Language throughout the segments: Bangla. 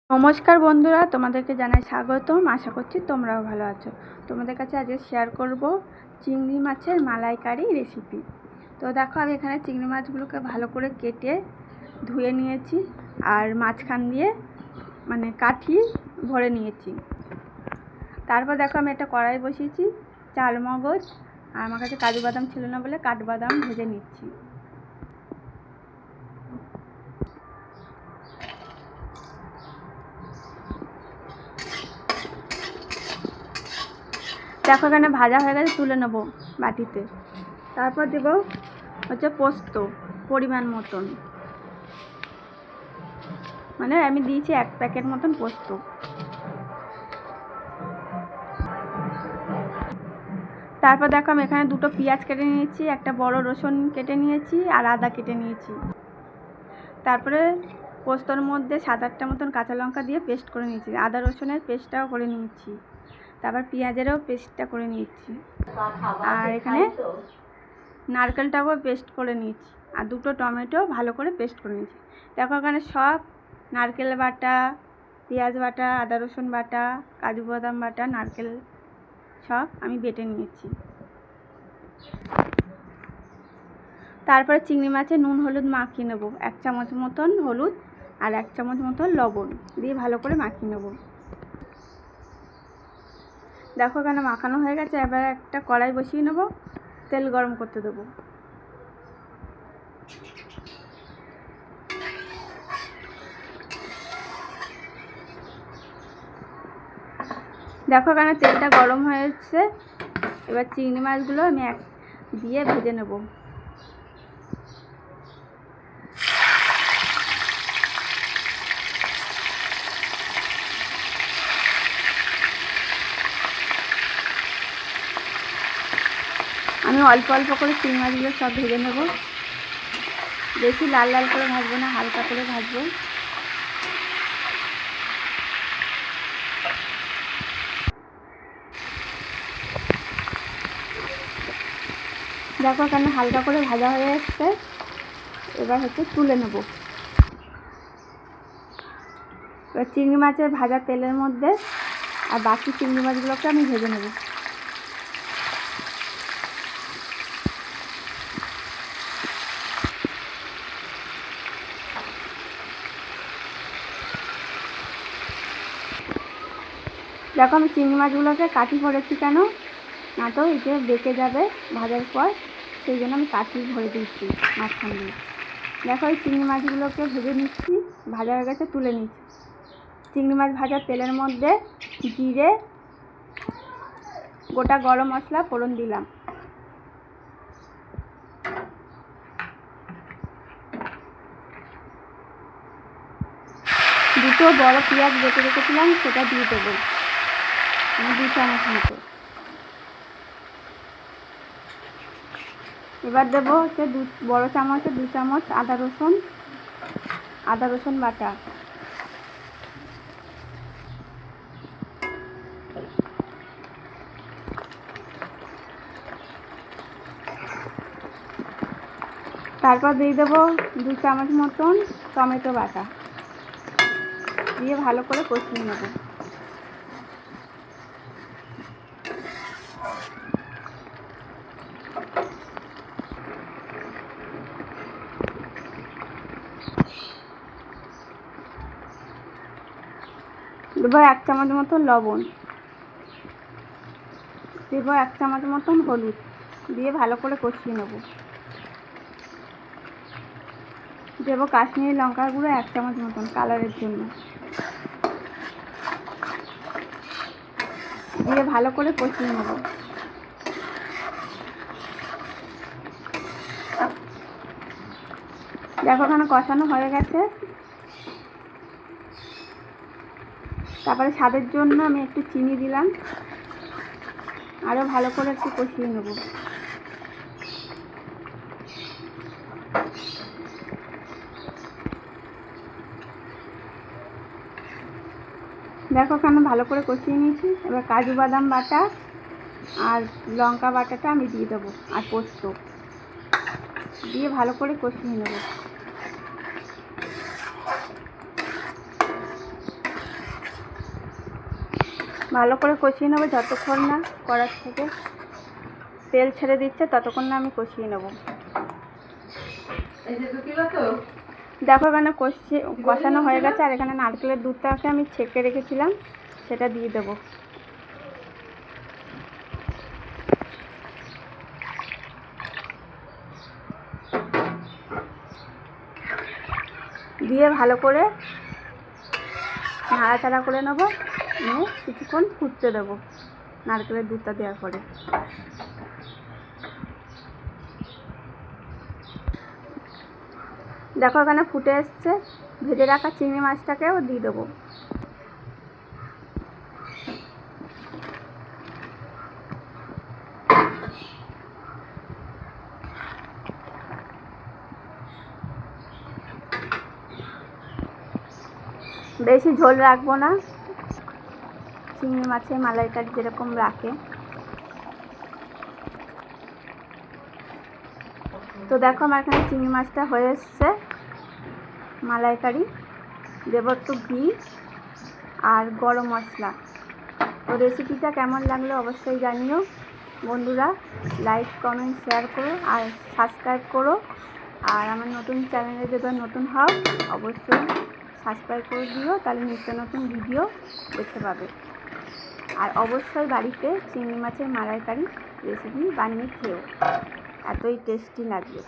নমস্কার বন্ধুরা, তোমাদেরকে জানাই স্বাগতম। আশা করছি তোমরাও ভালো আছো। তোমাদের কাছে আজকে শেয়ার করব চিংড়ি মাছের মালাইকারি রেসিপি। তো দেখো, আমি এখানে চিংড়ি মাছগুলোকে ভালো করে কেটে ধুয়ে নিয়েছি আর মাঝখান দিয়ে কাঠি ভরে নিয়েছি। তারপর দেখো, আমি একটা কড়াই বসিয়েছি, চালমগজ আর আমার কাছে কাজু বাদাম ছিল না বলে কাঠবাদাম ভেজে নিচ্ছি। দেখো, এখানে ভাজা হয়ে গেছে, তুলে নেবো বাটিতে। তারপর দেবো হচ্ছে পোস্ত পরিমাণ মতন, আমি দিয়েছি 1 প্যাকেট মতন পোস্ত। তারপর দেখো, আমি এখানে 2টো পেঁয়াজ কেটে নিয়েছি, একটা বড় রসুন কেটে নিয়েছি আর আদা কেটে নিয়েছি। তারপরে পোস্তর মধ্যে 7-8টা মতন কাঁচা লঙ্কা দিয়ে পেস্ট করে নিয়েছি, আদা রসুনের পেস্টটাও করে নিয়েছি, তারপর পেঁয়াজেরও পেস্টটা করে নিয়েছি, আর এখানে নারকেলটাও পেস্ট করে নিয়েছি, আর 2টো টমেটো ভালো করে পেস্ট করে নিয়েছি। দেখো, এখানে সব নারকেল বাটা, পেঁয়াজ বাটা, আদা রসুন বাটা, কাজু বাদাম বাটা, নারকেল সব আমি বেটে নিয়েছি। তারপরে চিংড়ি মাছে নুন হলুদ মাখিয়ে নেব, 1 চামচ মতন হলুদ আর 1 চামচ মতন লবণ দিয়ে ভালো করে মাখিয়ে নেব। দেখো, এখানে মাখানো হয়ে গেছে। এবার একটা কড়াই বসিয়ে নেব, তেল গরম করতে দেবো। দেখো, এখানে তেলটা গরম হয়েছে। এবার চিংড়ি মাছগুলো আমি দিয়ে ভেজে নেব। আমি অল্প অল্প করে চিংড়ি মাছগুলো সব ভেজে নেব, বেশি লাল লাল করে ভাজবো না, হালকা করে ভাজবো। দেখো, এখানে হালকা করে ভাজা হয়ে এসছে। এবার তুলে নেব। এবার চিংড়ি মাছের ভাজা তেলের মধ্যে আর বাকি চিংড়ি মাছগুলোকে আমি ভেজে নেব। দেখো, আমি চিংড়ি মাছগুলোকে কাঠি ভরেছি কেন না, তো এতে বেঁকে যাবে ভাজার পর, সেই জন্য আমি কাঠি ভরে দিচ্ছি মাঝখান দিয়ে। দেখো, এই চিংড়ি মাছগুলোকে ভেজে নিচ্ছি, ভাজা হয়ে গেছে, তুলে নিচ্ছি। চিংড়ি মাছ ভাজার তেলের মধ্যে জিরে, গোটা গরম মশলা ফোড়ন দিলাম, দুটো বড় পেঁয়াজ বেটে রেখেছিলাম সেটা দিয়ে দেবো, 2 চামচ মতো। এবার দেবো বড় চামচে 2 চামচ আদা রসুন বাটা, তারপর দিয়ে দেবো 2 চামচ মতন টমেটো বাটা, দিয়ে ভালো করে কষিয়ে নেব। দেবো 1 চামচ মতন লবণ, দেবো 1 চামচ মতন হলুদ, দিয়ে ভালো করে কষিয়ে নেব। দেবো কাশ্মীরি লঙ্কার গুঁড়ো 1 চামচ মতন কালারের জন্য, দিয়ে ভালো করে কষিয়ে নেব। দেখো, ওখানে কষানো হয়ে গেছে। তারপরে স্বাদের জন্য আমি একটু চিনি দিলাম, আরও ভালো করে একটু কষিয়ে নেব। দেখো, ওখানে ভালো করে কষিয়ে নিয়েছি। এবার কাজু বাদাম বাটা আর লঙ্কা বাটাটা আমি দিয়ে দেবো, আর পোস্ত দিয়ে ভালো করে কষিয়ে নেব। ভালো করে কষিয়ে নেবো, যতক্ষণ না কড়ার থেকে তেল ছেড়ে দিচ্ছে ততক্ষণ না আমি কষিয়ে নেব। দেখো এখানে কষানো হয়ে গেছে, আর এখানে নারকেলের দুধটাকে আমি ছেঁকে রেখেছিলাম সেটা দিয়ে দেবো। দিয়ে ভালো করে নাড়াচাড়া করে নেবো, নিয়ে কিছুক্ষণ ফুটতে দেবো নারকেলের দুধটা দেওয়ার পরে। দেখো এখানে ফুটে এসছে, ভেজে রাখা চিংড়ি মাছটাকেও দিয়ে দেবো। বেশি ঝোল রাখবো না, চিংড়ি মাছের মালাইকারি যেরকম রাখে। তো দেখো আমার এখানে চিংড়ি মাছটা হয়ে এসছে মালাইকারি। দেবো একটু ঘি আর গরম মশলা। তো রেসিপিটা কেমন লাগলো অবশ্যই জানিও বন্ধুরা। লাইক কমেন্ট শেয়ার করো আর সাবস্ক্রাইব করো। আর আমার নতুন চ্যানেলে যদি নতুন হও অবশ্যই সাবস্ক্রাইব করে দিও, তাহলে নিত্য নতুন ভিডিও দেখতে পাবে। আর অবশ্যই বাড়িতে চিংড়ি মাছের মালাইকারি রেসিপি বানিয়ে খেও, এতই টেস্টি লাগবে।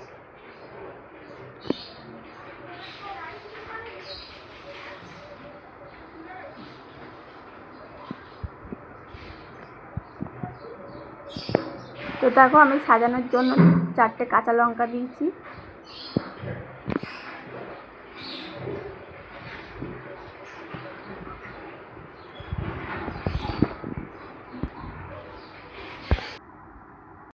তো দেখো আমি সাজানোর জন্য 4টে কাঁচা লঙ্কা দিয়েছি।